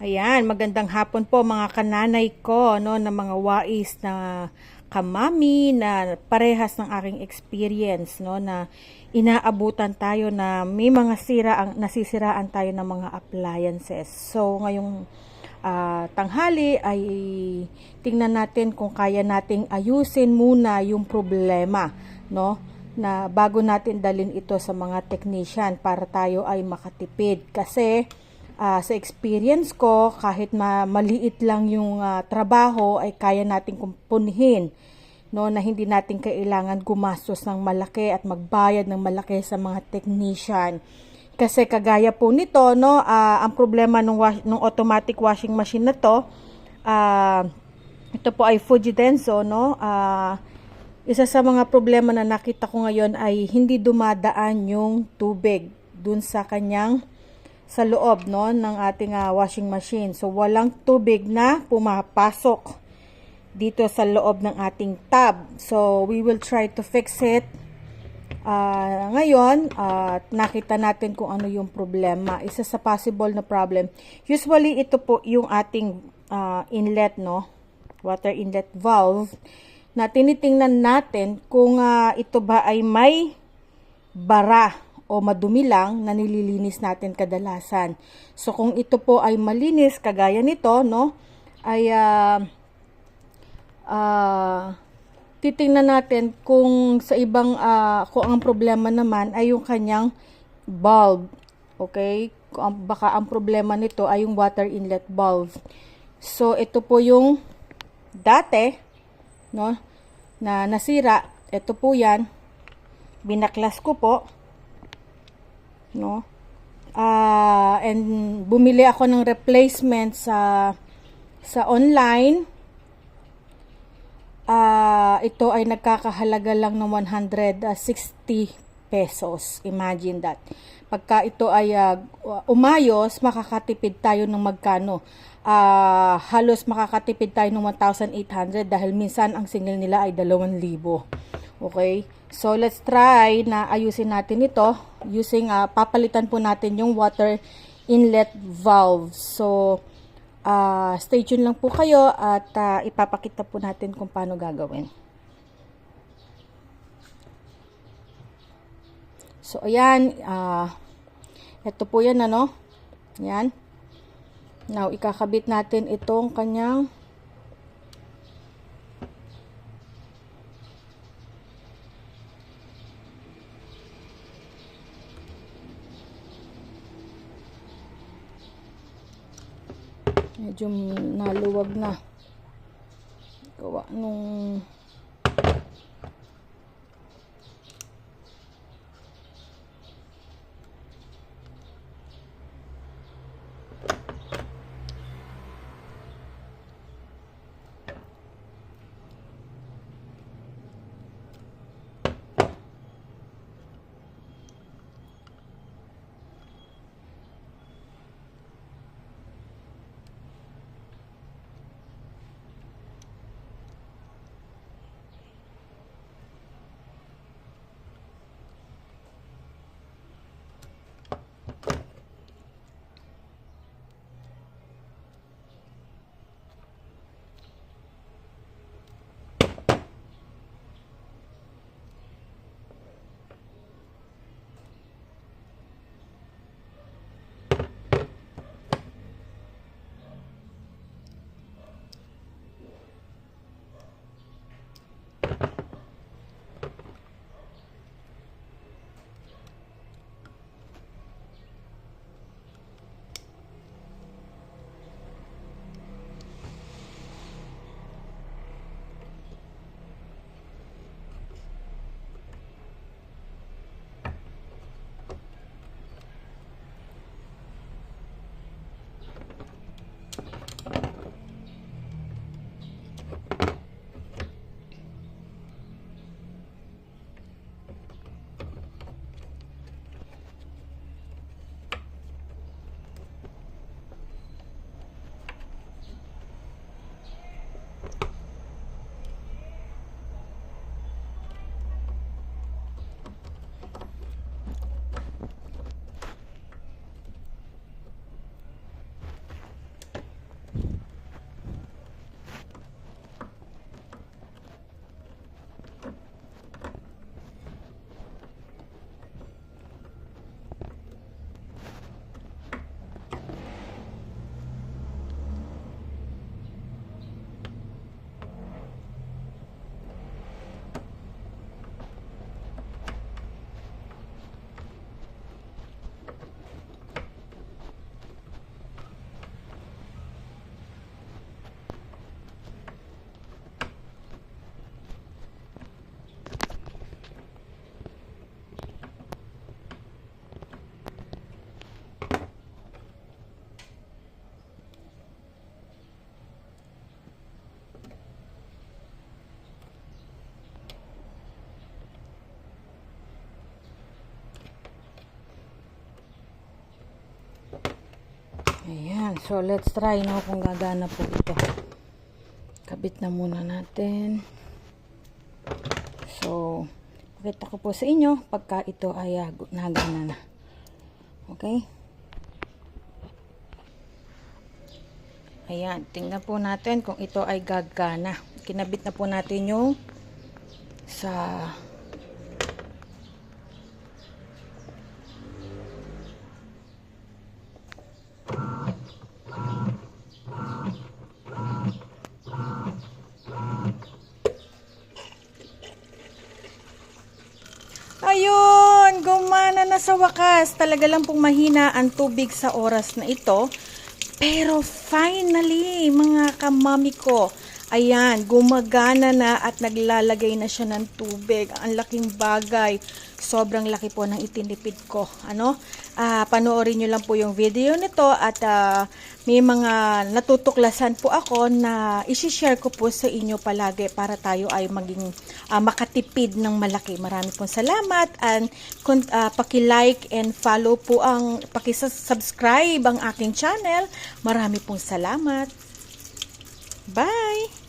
Ayan, magandang hapon po mga kananay ko, no, na mga wais na kamami na parehas ng aking experience, no, na inaabutan tayo na may mga nasisiraan tayo ng mga appliances. So, ngayong tanghali ay tingnan natin kung kaya nating ayusin muna yung problema, no, na bago natin dalhin ito sa mga technician para tayo ay makatipid. Kasi sa experience ko, kahit maliit lang yung trabaho ay kaya nating kumpunhin, no, na hindi natin kailangan gumastos ng malaki at magbayad ng malaki sa mga technician. Kasi kagaya po nito, no, ang problema ng automatic washing machine na to, ito po ay Fujidenso, no. Isa sa mga problema na nakita ko ngayon ay hindi dumadaan yung tubig dun sa kanyang sa loob, no, ng ating washing machine. So walang tubig na pumapasok dito sa loob ng ating tub. So we will try to fix it. Ngayon, nakita natin kung ano yung problema. Isa sa possible na problem. Usually ito po yung ating inlet, no, water inlet valve, na tinitingnan natin kung ito ba ay may bara o madumi lang na nililinis natin kadalasan. So kung ito po ay malinis kagaya nito, no, ay titingnan natin kung sa ibang kung ang problema naman ay yung kanyang bulb. Okay? Baka ang problema nito ay yung water inlet valve. So ito po yung dati, no, na nasira. Ito po yan. Binaklas ko po, no, and bumili ako ng replacement sa online. Ito ay nagkakahalaga lang ng 160 pesos. Imagine that. Pagka ito ay umayos, makakatipid tayo ng magkano? Halos makakatipid tayo ng 1,800 dahil minsan ang singil nila ay 2,000. Okay? So, let's try na ayusin natin ito using, papalitan po natin yung water inlet valve. So, stay tuned lang po kayo at ipapakita po natin kung paano gagawin. So, ayan. Ito po yan, ano? Ayan. Now, ikakabit natin itong kanyang medyo naluwag na gawa nung So, let's try, no, kung gagana po ito. Kabit na muna natin. So, pakita ko po sa inyo pagka ito ay nagana na. Okay? Ayan, tingnan po natin kung ito ay gagana. Kinabit na po natin yung sa ayun, gumana na sa wakas. Talaga lang pong mahina ang tubig sa oras na ito. Pero finally, mga kamami ko, ayan, gumagana na at naglalagay na siya ng tubig. Ang laking bagay. Sobrang laki po ng itinipid ko. Ano? Panoorin nyo lang po yung video nito at may mga natutuklasan po ako na isi-share ko po sa inyo palagi para tayo ay maging makatipid ng malaki. Marami pong salamat and paki-like and follow po paki-subscribe ang aking channel. Marami pong salamat. Bye!